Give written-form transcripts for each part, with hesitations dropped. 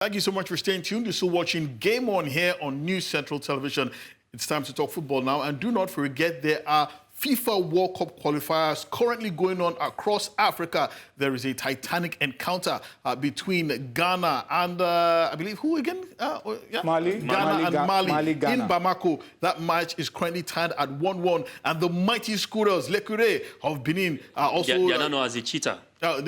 Thank you so much for staying tuned. You're still watching Game On here on News Central Television. It's time to talk football now. And do not forget, there are FIFA World Cup qualifiers currently going on across Africa. There is a titanic encounter between Ghana and, I believe, who again? Mali. Mali Ghana. in Bamako. That match is currently tied at 1-1. And the mighty Squirrels, Lekure of Benin, are also... You're not known as a cheater. No.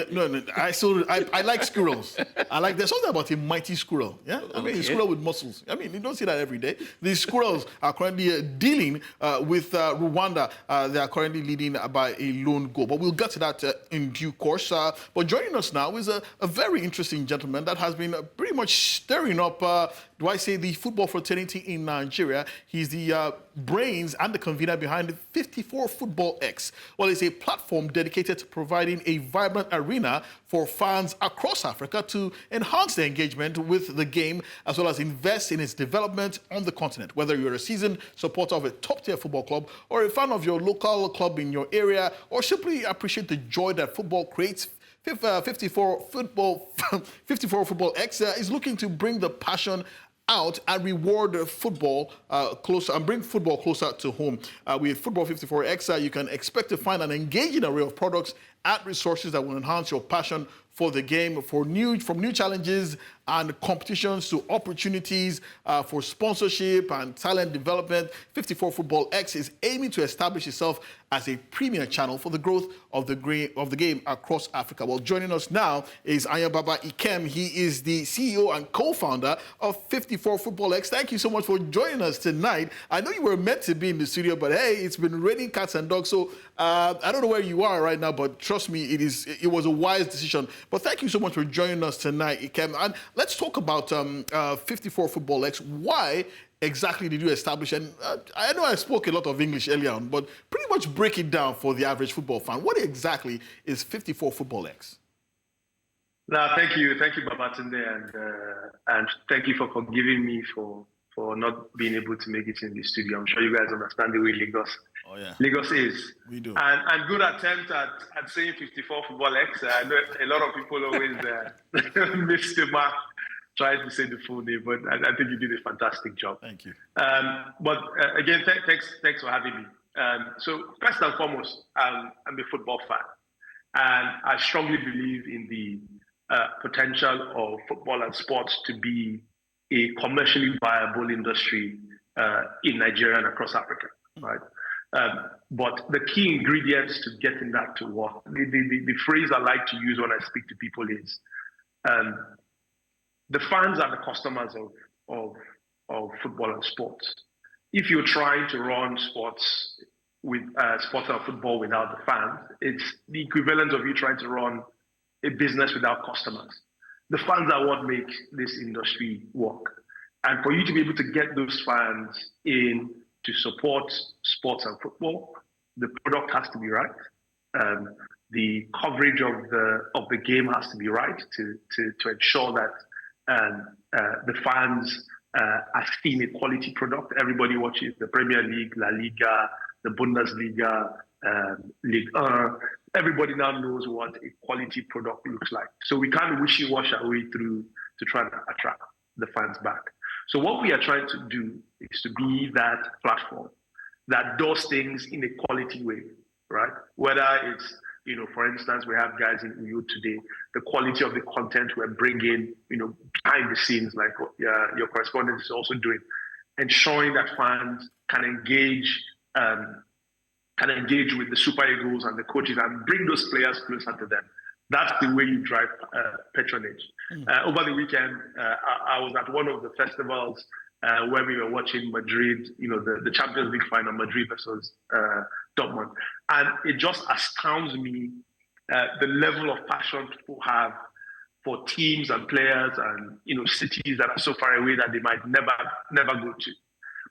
I like squirrels. There's something about a mighty squirrel. Yeah, I mean, a squirrel with muscles. I mean, you don't see that every day. The squirrels are currently dealing with Rwanda. They are currently leading by a lone goal. But we'll get to that in due course. But joining us now is a very interesting gentleman that has been pretty much stirring up, the football fraternity in Nigeria. He's the brains and the convener behind 54 Football X. Well, it's a platform dedicated to providing a vibrant arena for fans across Africa to enhance their engagement with the game, as well as invest in its development on the continent. Whether you're a seasoned supporter of a top-tier football club or a fan of your local club in your area, or simply appreciate the joy that football creates, 54 Football X is looking to bring the passion out and reward football closer and bring football closer to home. With Football 54X, you can expect to find an engaging array of products and resources that will enhance your passion for the game, from new challenges and competitions to opportunities for sponsorship and talent development. 54 Football X is aiming to establish itself as a premier channel for the growth of the game across Africa. Well, joining us now is Ayababa Ikem. He is the CEO and co-founder of 54 Football X. Thank you so much for joining us tonight. I know you were meant to be in the studio, but hey, it's been raining cats and dogs, so I don't know where you are right now, but trust me, it was a wise decision. But thank you so much for joining us tonight, Ikem. And let's talk about 54 Football X. Why exactly did you establish? And I know I spoke a lot of English earlier on, but pretty much break it down for the average football fan. What exactly is 54 Football X? No, thank you, Babatunde, and thank you for forgiving me for not being able to make it in the studio. I'm sure you guys understand the way Lagos is. We do. And good attempt at saying 54 Football X. I know a lot of people always miss the mark trying to say the full name, but I think you did a fantastic job. Thank you. Again, thanks for having me. So first and foremost, I'm a football fan, and I strongly believe in the potential of football and sports to be a commercially viable industry in Nigeria and across Africa, right? But the key ingredients to getting that to work, the phrase I like to use when I speak to people is, the fans are the customers of football and sports. If you're trying to run sports or football without the fans, it's the equivalent of you trying to run a business without customers. The fans are what make this industry work. And for you to be able to get those fans in to support sports and football, the product has to be right. The coverage of the game has to be right to ensure that the fans are seeing a quality product. Everybody watches the Premier League, La Liga, the Bundesliga, Ligue 1. Everybody now knows what a quality product looks like. So we can't wishy-wash our way through to try to attract the fans back. So what we are trying to do is to be that platform that does things in a quality way, right? Whether it's, for instance, we have guys in Uyo today, the quality of the content we're bringing, behind the scenes, like what your correspondent is also doing, ensuring that fans can engage with the Super Eagles and the coaches and bring those players closer to them. That's the way you drive patronage. Over the weekend, I was at one of the festivals where we were watching Madrid, the Champions League final, Madrid versus Dortmund. And it just astounds me the level of passion people have for teams and players and, cities that are so far away that they might never go to.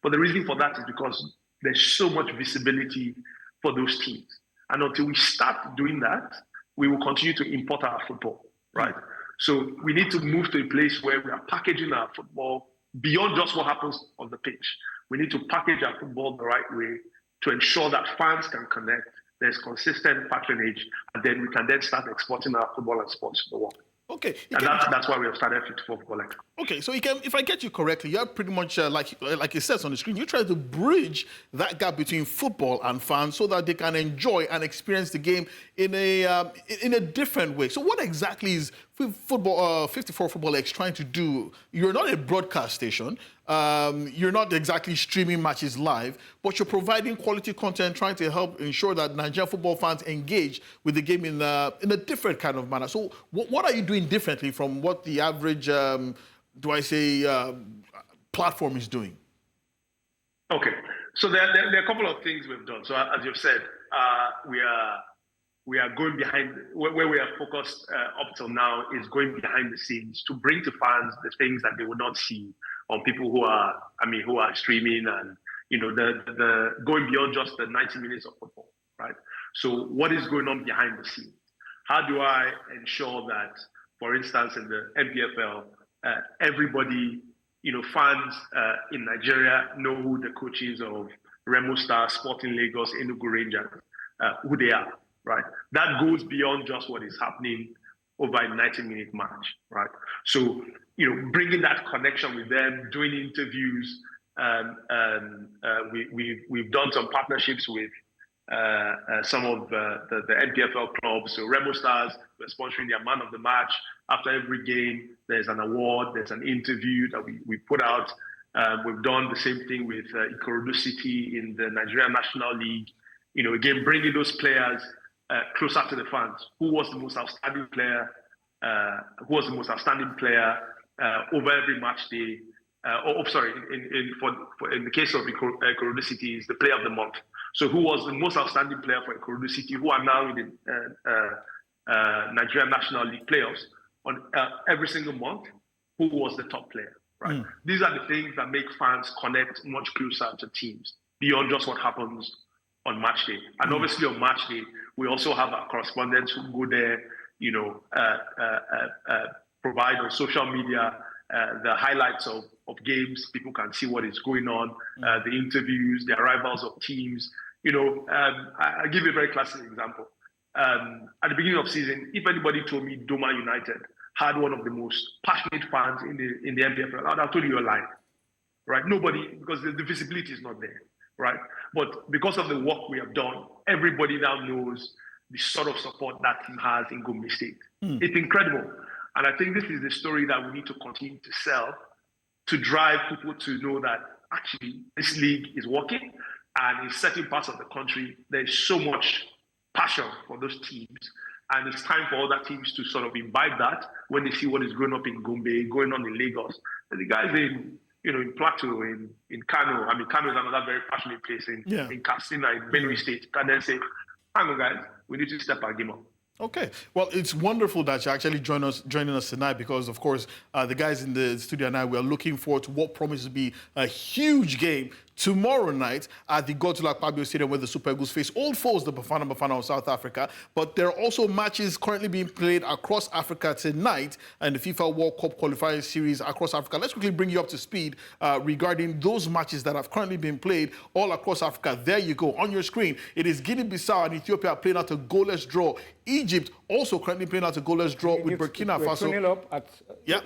But the reason for that is because there's so much visibility for those teams. And until we start doing that, we will continue to import our football, right? So we need to move to a place where we are packaging our football beyond just what happens on the pitch. We need to package our football the right way to ensure that fans can connect, there's consistent patronage, and then we can then start exporting our football and sports to the world. Okay. And that's why we have started 54 Football X. Okay, so if I get you correctly, you're pretty much like it says on the screen, you try to bridge that gap between football and fans so that they can enjoy and experience the game in a different way. So what exactly is football 54 Football X trying to do? You're not a broadcast station. You're not exactly streaming matches live, but you're providing quality content, trying to help ensure that Nigerian football fans engage with the game in a different kind of manner. So what are you doing differently from what the average platform is doing? Okay, so there are a couple of things we've done. So as you've said, we are going behind where we are focused up till now is going behind the scenes to bring to fans the things that they will not see on people who are streaming, and the going beyond just the 90 minutes of football, right? So what is going on behind the scenes? How do I ensure that, for instance, in the NPFL, everybody, fans in Nigeria know who the coaches of Remo Stars, Sporting Lagos, Enugu Rangers, who they are, right? That goes beyond just what is happening over a 90-minute match, right? So, bringing that connection with them, doing interviews, we've done some partnerships with some of the NPFL clubs. So Remo Stars, we're sponsoring their man of the match. After every game, there's an award, there's an interview that we put out. We've done the same thing with Ikorodu City in the Nigerian National League. Again, bringing those players closer to the fans. Who was the most outstanding player? Over every match day? In the case of Ikorodu City, is the player of the month. So who was the most outstanding player for Ikorodu City, who are now in the Nigerian National League playoffs? On every single month, who was the top player, right? These are the things that make fans connect much closer to teams beyond just what happens on match day. And obviously on match day, we also have our correspondents who go there, provide on social media the highlights of games. People can see what is going on, the interviews, the arrivals of teams. I'll give you a very classic example. At the beginning of season, if anybody told me Doma United had one of the most passionate fans in the NPFL, I'd have told you a lie, right? Nobody, because the visibility is not there, right? But because of the work we have done, everybody now knows the sort of support that team has in Gombe State. It's incredible. And I think this is the story that we need to continue to sell to drive people to know that actually this league is working, and in certain parts of the country, there's so much passion for those teams, and it's time for other teams to sort of imbibe that when they see what is going up in Gombe, going on in Lagos. And the guys in Plateau, in Kano, Kano is another very passionate place in Katsina, in Benue State, can then say, hang on guys, we need to step our game up. Okay. Well, it's wonderful that you're actually joining us tonight, because, of course, the guys in the studio and I, we are looking forward to what promises to be a huge game tomorrow night at the Godswill Akpabio Stadium, where the Super Eagles face old foes, the Bafana Bafana of South Africa. But there are also matches currently being played across Africa tonight and the FIFA World Cup qualifying series across Africa. Let's quickly bring you up to speed regarding those matches that have currently been played all across Africa. There you go. On your screen, it is Guinea-Bissau and Ethiopia playing out a goalless draw. Egypt also currently playing out a goalless draw with Burkina Faso. 2-0 up at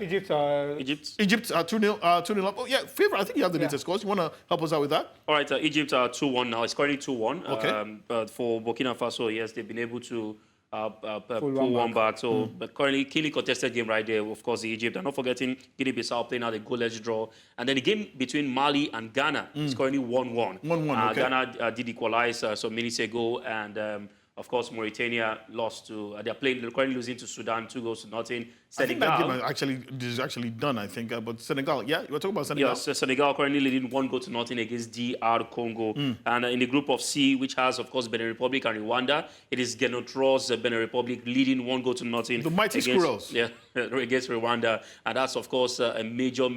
Egypt 2-0 up. Oh, yeah, Favor, I think you have the latest scores. You want to help us out with that? All right, Egypt are 2-1 now. It's currently 2-1. Okay. But for Burkina Faso, yes, they've been able to pull one back. So, but currently, keenly contested game right there, of course, Egypt. And not forgetting Guinea-Bissau playing out a goalless draw. And then the game between Mali and Ghana is currently 1-1. 1-1, okay. Ghana did equalize some minutes ago, and of course, Mauritania lost to. They're currently losing to Sudan 2-0. Senegal. I think that game is actually done, I think. But Senegal, yeah? You were talking about Senegal? Yes, Senegal currently leading 1-0 against DR Congo. And in the group of C, which has, of course, Benin Republic and Rwanda, it is Genotro's Benin Republic leading 1-0. The mighty Squirrels. Yeah, against Rwanda. And that's, of course, a major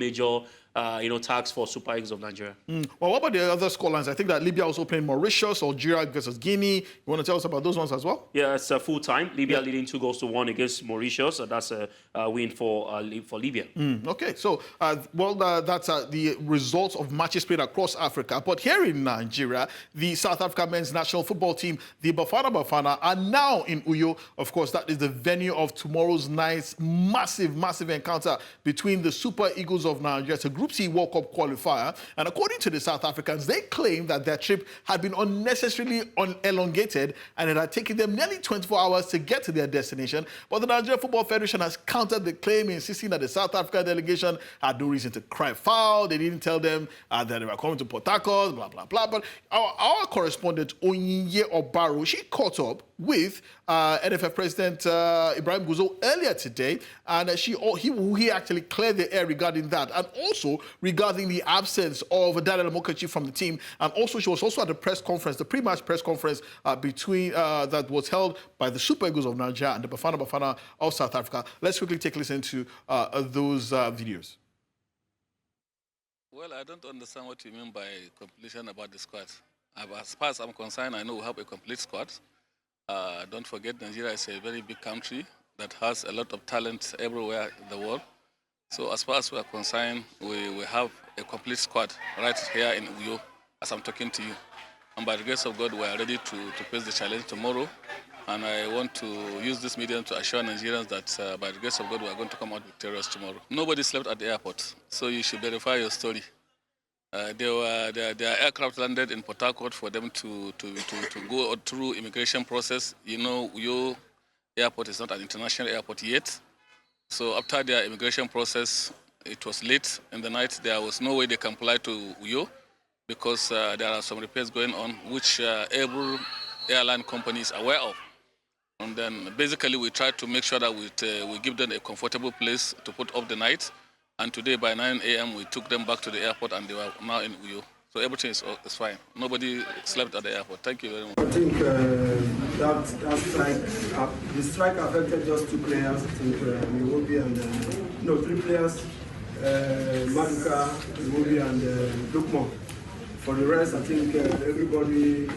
tax for Super Eagles of Nigeria. Well, what about the other scorelines? I think that Libya also playing Mauritius, Algeria versus Guinea. You want to tell us about those ones as well? Yeah, it's full time. Libya leading 2-1 against Mauritius. That's a win for Libya. Okay, so that's the results of matches played across Africa. But here in Nigeria, the South Africa men's national football team, the Bafana Bafana, are now in Uyo. Of course, that is the venue of tomorrow's night's massive encounter between the Super Eagles of Nigeria. It's a Group C World Cup qualifier. And according to the South Africans, they claim that their trip had been unnecessarily elongated and it had taken them nearly 24 hours to get to their destination. But the Nigeria Football Federation has countered the claim, insisting that the South African delegation had no reason to cry foul. They didn't tell them that they were coming to Port Harcourt, blah, blah, blah. But our correspondent, Onyinye Obaro, she caught up with NFF President Ibrahim Guzo earlier today, and he actually cleared the air regarding that, and also regarding the absence of Daniel Mokachi from the team. And also, she was also at the press conference, the pre-match press conference that was held by the Super Eagles of Nigeria and the Bafana Bafana of South Africa. Let's quickly take a listen to those videos. Well, I don't understand what you mean by completion about the squad. As far as I'm concerned, I know we have a complete squad. Don't forget, Nigeria is a very big country that has a lot of talent everywhere in the world. So as far as we are concerned, we have a complete squad right here in Uyo as I'm talking to you. And by the grace of God, we are ready to face the challenge tomorrow. And I want to use this medium to assure Nigerians that by the grace of God, we are going to come out victorious tomorrow. Nobody slept at the airport, so you should verify your story. Their aircraft landed in Port Harcourt for them to go through immigration process. You know, Uyo airport is not an international airport yet. So after their immigration process, it was late in the night. There was no way they can fly to Uyo because there are some repairs going on, which every airline company is aware of. And then basically we try to make sure that we give them a comfortable place to put up the night. And today by 9 a.m. we took them back to the airport and they were now in Uyo. So everything is fine. Nobody slept at the airport. Thank you very much. I think that strike, the strike affected just 2 players. I think Iwobi and, 3 players, Maduka, Iwobi and Lukman. For the rest, I think everybody,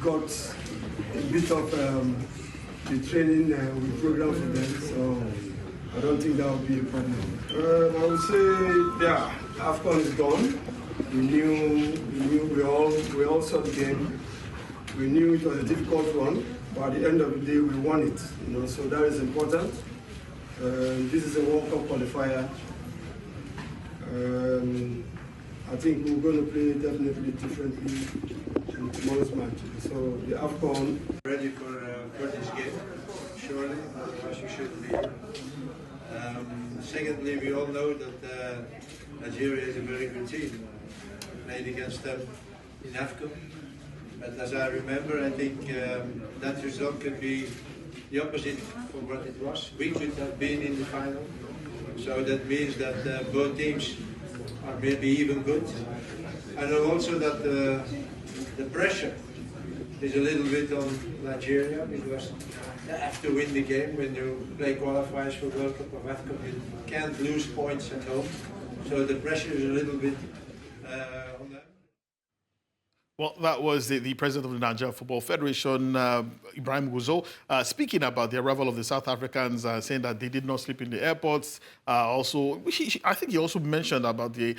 got a bit of the training we program for them, so I don't think that will be a problem. I would say, AFCON is gone. We all saw the game. We knew it was a difficult one, but at the end of the day, we won it. So that is important. This is a World Cup qualifier. I think we're going to play definitely differently in tomorrow's match. So the AFCON ready for this game, surely, as you should be. Secondly, we all know that Nigeria is a very good team. Played against them in AFCON. But as I remember, I think that result could be the opposite from what it was. We could have been in the final. So that means that both teams are maybe even good. I know also that the pressure is a little bit on Nigeria because you have to win the game when you play qualifiers for World Cup of AFCON. You can't lose points at home. So the pressure is a little bit on them. Well, that was the president of the Nigeria Football Federation, Ibrahim Guzo, speaking about the arrival of the South Africans, saying that they did not sleep in the airports. I think he also mentioned about the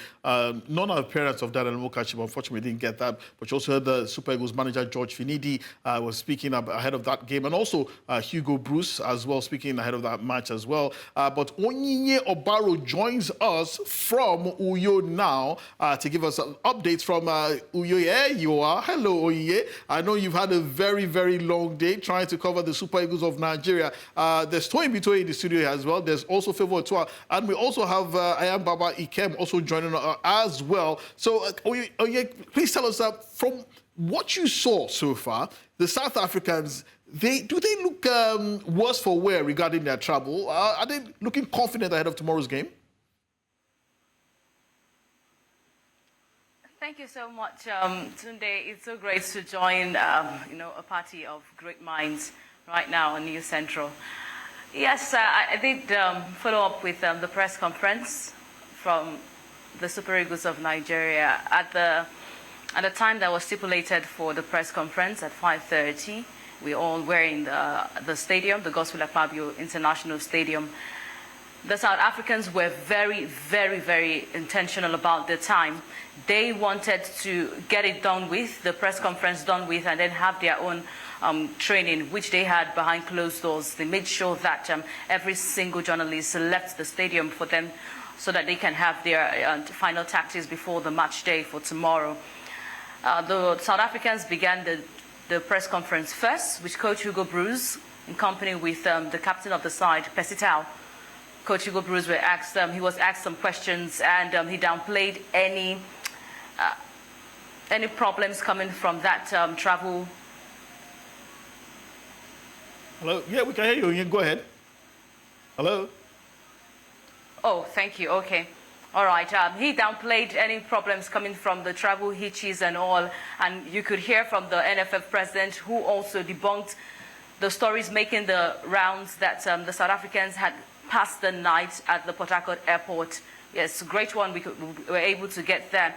non-appearance of Daniel Mokachi, but unfortunately we didn't get that. But you also heard the Super Eagles manager, George Finidi, was speaking ahead of that game, and also Hugo Bruce as well, speaking ahead of that match as well. But Onyinye Obaro joins us from Uyo now to give us updates from Uyo. Yeah, you are. Hello, Oye. I know you've had a very, very long day trying to cover the Super Eagles of Nigeria. There's Toyin Bitoye in the studio as well. There's also Favor Otua. And we also have Ayambaba Ikem also joining us as well. So, Oye, please tell us from what you saw so far, the South Africans, do they look worse for wear regarding their travel? Are they looking confident ahead of tomorrow's game? Thank you so much, Tunde. It's so great to join, a party of great minds right now on News Central. Yes, I did follow up with the press conference from the Super Eagles of Nigeria at the time that was stipulated for the press conference at 5:30. We all were in the stadium, the Godswill Akpabio International Stadium. the South Africans were very, very, very intentional about their time. They wanted to get it done with, the press conference done with, and then have their own training, which they had behind closed doors. They made sure that every single journalist left the stadium for them so that they can have their final tactics before the match day for tomorrow. The South Africans began the press conference first with Coach Hugo Broos, in company with the captain of the side, Percy Tau. Coach Hugo Broos he was asked some questions, and he downplayed any problems coming from that travel. Hello? Yeah, we can hear you. Go ahead. Hello? Oh, thank you. Okay. All right. He downplayed any problems coming from the travel hitches and all. And you could hear from the NFF president, who also debunked the stories making the rounds that the South Africans had passed the night at the Port Harcourt airport. Yes, great one. We were able to get there.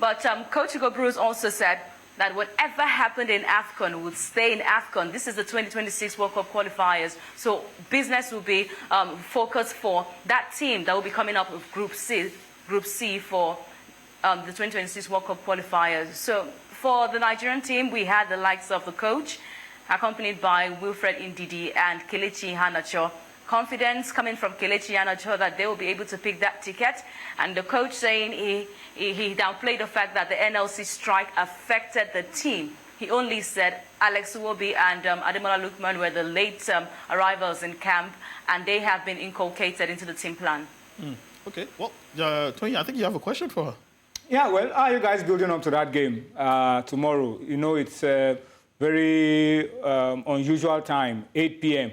But Coach Hugo Broos also said that whatever happened in AFCON would stay in AFCON. This is the 2026 World Cup qualifiers. So business will be focused for that team that will be coming up with Group C for the 2026 World Cup qualifiers. So for the Nigerian team, we had the likes of the coach, accompanied by Wilfred Ndidi and Kelechi Iheanacho. Confidence coming from Kelechi Iheanacho that they will be able to pick that ticket. And the coach saying he downplayed the fact that the NLC strike affected the team. He only said Alex Iwobi and Ademola Lookman were the late arrivals in camp, and they have been inculcated into the team plan. Okay. Well, Tony, I think you have a question for her. Yeah, well, how are you guys building up to that game tomorrow? You know, it's a very unusual time, 8 p.m.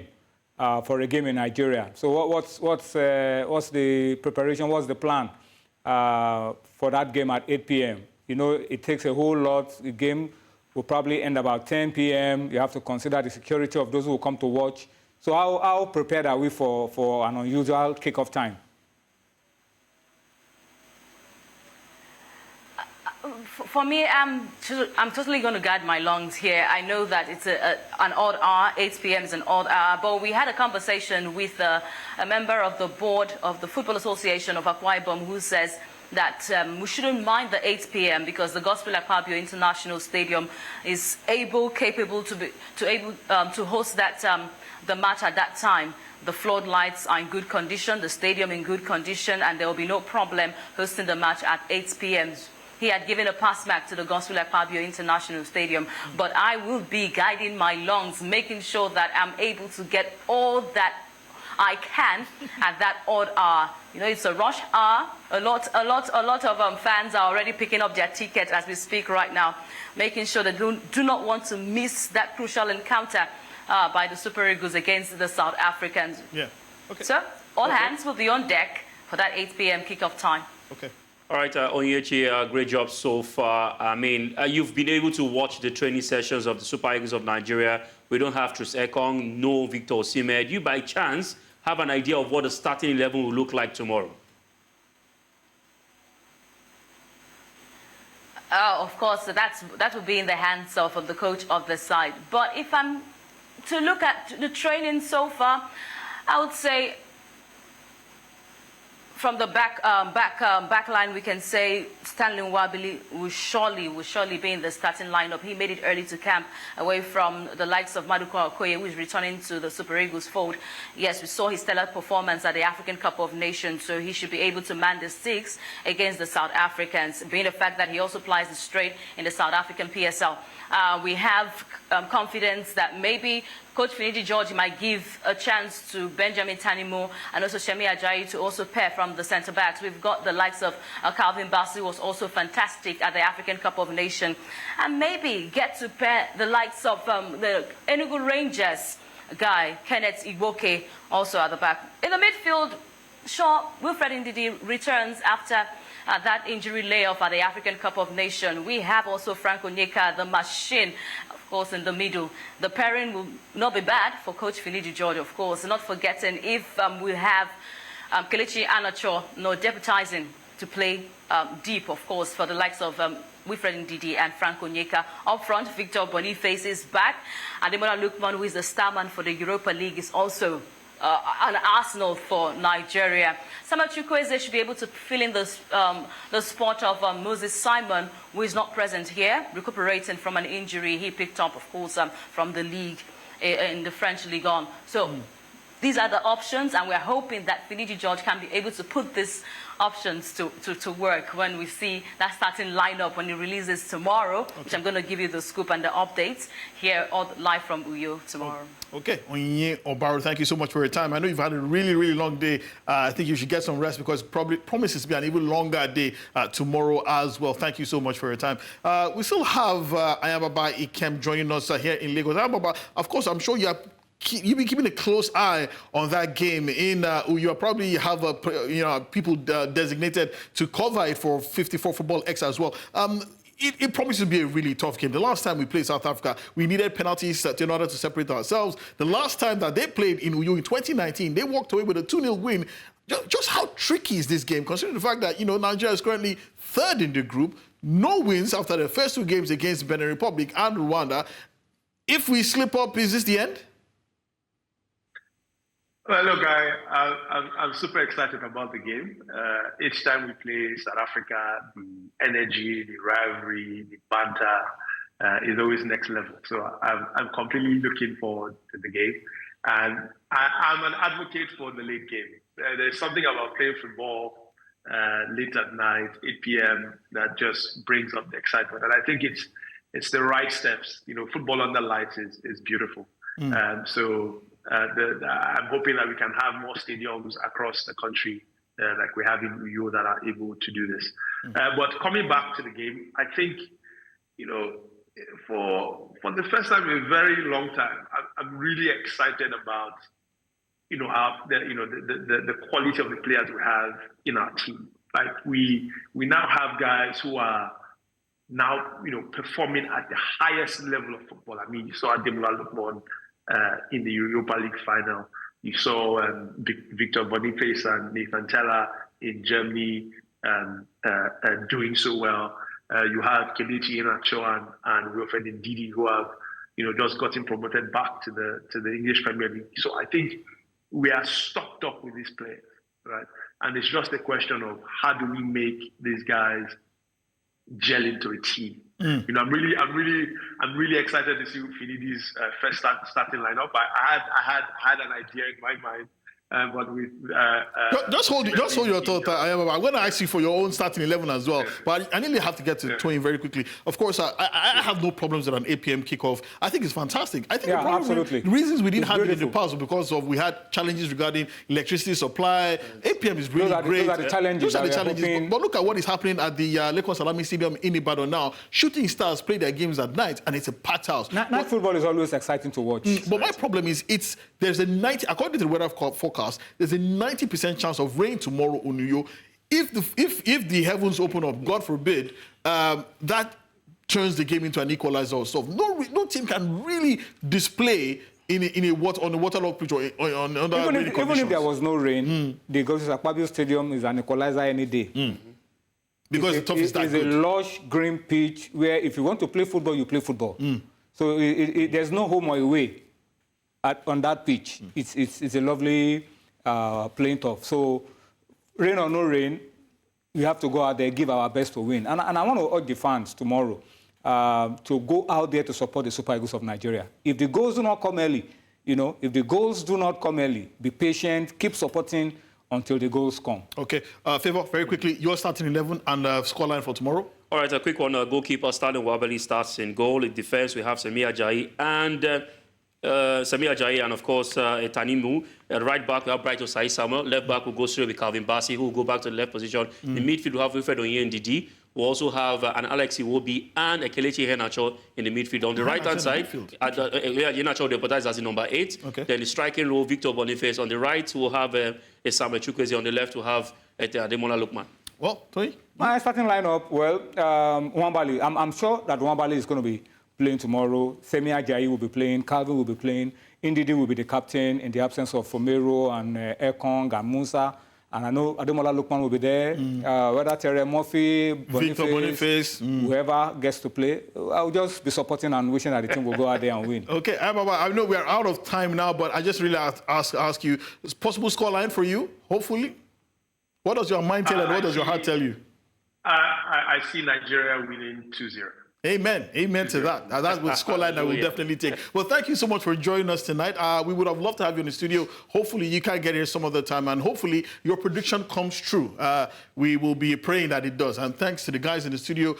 For a game in Nigeria. So what's the preparation? What's the plan for that game at 8 p.m.? You know, it takes a whole lot. The game will probably end about 10 p.m. You have to consider the security of those who will come to watch. So how prepared are we for an unusual kickoff time? For me, I'm totally going to guard my lungs here. I know that it's an odd hour, 8 p.m. is an odd hour, but we had a conversation with a member of the board of the Football Association of Akwa Ibom who says that we shouldn't mind the 8 p.m. because the Gospel Akpabio International Stadium is capable to host that the match at that time. The floodlights are in good condition, the stadium in good condition, and there will be no problem hosting the match at 8 p.m. He had given a pass back to the Gospel Akpabio International Stadium, but I will be guiding my lungs, making sure that I'm able to get all that I can at that odd hour. You know, it's a rush hour. A lot of fans are already picking up their tickets as we speak right now, making sure they do not want to miss that crucial encounter by the Super Eagles against the South Africans. Yeah. Okay. So all hands will be on deck for that 8 p.m. kickoff time. Okay. All right, Onyechi, great job so far. I mean, you've been able to watch the training sessions of the Super Eagles of Nigeria. We don't have Tris Ekong, no Victor Osimhen. Do you, by chance, have an idea of what the starting 11 will look like tomorrow? Of course, that will be in the hands of the coach of the side. But if I'm to look at the training so far, I would say from the back line, we can say Stanley Nwabili will surely be in the starting lineup. He made it early to camp away from the likes of Maduka Okoye, who is returning to the Super Eagles fold. Yes, we saw his stellar performance at the African Cup of Nations, so he should be able to man the six against the South Africans, being the fact that he also plies the straight in the South African PSL. We have confidence that maybe Coach Finidi George might give a chance to Benjamin Tanimo and also Shemi Ajayi to also pair from the centre-backs. We've got the likes of Calvin Bassey, who was also fantastic at the African Cup of Nations. And maybe get to pair the likes of the Enugu Rangers guy, Kenneth Igboke, also at the back. In the midfield, sure, Wilfred Ndidi returns after that injury layoff at the African Cup of Nations. We have also Frank Onyeka, the machine, of course, in the middle. The pairing will not be bad for Coach Finidi George, of course. Not forgetting if we have Kelechi Iheanacho deputizing to play deep, of course, for the likes of Wilfred Ndidi and Frank Onyeka. Up front, Victor Boniface is back. Ademola Lookman, who is the starman for the Europa League, is also an arsenal for Nigeria. Samuel Chukwueze should be able to fill in the spot of Moses Simon, who is not present here, recuperating from an injury he picked up, of course, from the league, in the French Ligue 1. So these are the options, and we're hoping that Finidi George can be able to put these options to work when we see that starting lineup when he releases tomorrow, which I'm going to give you the scoop and the updates here all live from Uyo tomorrow. Okay, Onyinye Obaru, thank you so much for your time. I know you've had a really, really long day. I think you should get some rest because probably promises to be an even longer day tomorrow as well. Thank you so much for your time. We still have Ayababa Ikem joining us here in Lagos. Ayababa, of course, I'm sure you've been keeping a close eye on that game. You probably have people designated to cover it for 54 Football X as well. It promises to be a really tough game. The last time we played South Africa, we needed penalties in order to separate ourselves. The last time that they played in Uyo in 2019, they walked away with a 2-0 win. Just how tricky is this game, considering the fact that Nigeria is currently third in the group, no wins after the first two games against Benin Republic and Rwanda. If we slip up, is this the end? Well, look, I'm super excited about the game. Each time we play South Africa, the energy, the rivalry, the banter is always next level. So I'm completely looking forward to the game. And I'm an advocate for the late game. There's something about playing football late at night, 8 p.m., that just brings up the excitement. And I think it's the right steps. Football under lights is beautiful. I'm hoping that we can have more stadiums across the country, like we have in Uyo, that are able to do this. But coming back to the game, I think, for the first time in a very long time, I'm really excited about, the quality of the players we have in our team. Like we now have guys who are now, performing at the highest level of football. I mean, you saw Ademola Lookman in the Europa League final. You saw Victor Boniface and Nathan Teller in Germany doing so well. You have Kelechi Iheanacho and Wilfred Ndidi, who have just gotten promoted back to the English Premier League. So I think we are stocked up with these players, right? And it's just a question of how do we make these guys gel into a team. I'm really excited to see Finidi's first starting lineup. I had an idea in my mind, but with just hold your thought. I'm going to ask you for your own starting 11 as well. But I nearly have to get to Twain very quickly. Of course, I have no problems with an 8 p.m. kickoff. I think it's fantastic. I think absolutely. The reasons we didn't have it in the past was because we had challenges regarding electricity supply. 8 p.m. is really great. Those are the challenges. But look at what is happening at the Lekon Salami Stadium in Ibadan now. Shooting Stars play their games at night, and it's a packed house. Night football is always exciting to watch. But my problem is there's a 90, according to the weather forecast, there's a 90% chance of rain tomorrow on Uyo. If the heavens open up, God forbid, that turns the game into an equalizer or stuff. No team can really display on a waterlogged pitch or on other rainy conditions. Even if there was no rain, the Gosis Akpabio Stadium is an equalizer any day. Because the top is that good. It's a lush green pitch where if you want to play football, you play football. So there's no home or away on that pitch. It's a lovely playing tough. So rain or no rain, we have to go out there, give our best to win. And I want to urge the fans tomorrow to go out there to support the Super Eagles of Nigeria. If the goals do not come early, be patient, keep supporting until the goals come. Okay. Favour, very quickly, your starting 11 and scoreline for tomorrow. All right, a quick one. Goalkeeper Stanley Wabeli starts in goal. In defense, we have Semi Ajayi and of course Tanimu. At right back, we have Brighton Sai Samuel. Left back, we'll go straight with Calvin Bassey, who will go back to the left position. In the midfield, we have Wilfred Ndidi. We also have an Alex Iwobi and a Kelechi Iheanacho in the midfield. On the right-hand side, Iheanacho deputized as the number 8. Okay. Then the striking role, Victor Boniface. On the right, we'll have Samuel Chukwueze. On the left, we'll have Ademola Lookman. Well, Tony? My starting lineup, Nwabali. I'm sure that Nwabali is going to be playing tomorrow. Semi Ajayi will be playing. Calvin will be playing. Ndidi will be the captain in the absence of Fomero and Ekong and Musa. And I know Ademola Lookman will be there. Whether Terry Murphy, Boniface, whoever gets to play, I'll just be supporting and wishing that the team will go out there and win. Okay, I know we are out of time now, but I just really ask you, is possible scoreline for you, hopefully? What does your mind tell and what does your heart tell you? I see Nigeria winning 2-0. Amen. Amen to that. That's the scoreline I will definitely take. Well, thank you so much for joining us tonight. We would have loved to have you in the studio. Hopefully, you can get here some other time, and hopefully, your prediction comes true. We will be praying that it does. And thanks to the guys in the studio.